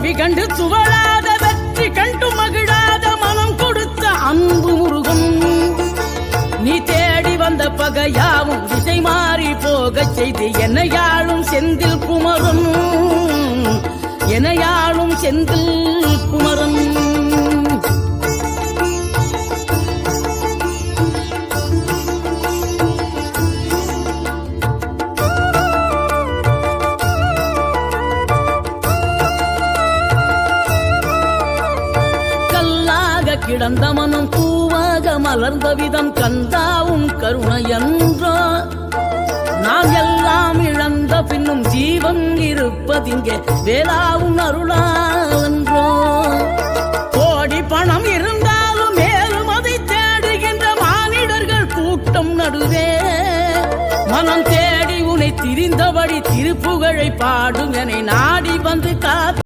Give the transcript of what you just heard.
கண்டு துவளாத வெற்றி கண்டு மகிழாத மனம் கொடுத்த அன்பு முருகன் நீ தேடி வந்த பகையாவும் திசை மாறி போகச் செய்து என்னையாளும் செந்தில் குமரன் என்னையாளும் செந்தில் குமரன் கிடந்த மனம் பூவாக மலர்ந்த விதம் கந்தாவும் கருணை என்றோ நாம் எல்லாம் இழந்த பின்னும் ஜீவன் இருப்பதிங்கே வேளாவும் அருளா என்றோ கோடி பணம் இருந்தாலும் மேலும் அதை தேடுகின்ற மானிடர்கள் கூட்டம் நடுவே மனம் தேடி உனை திரிந்தபடி திருப்புகழை பாடும் என நாடி வந்து காத்து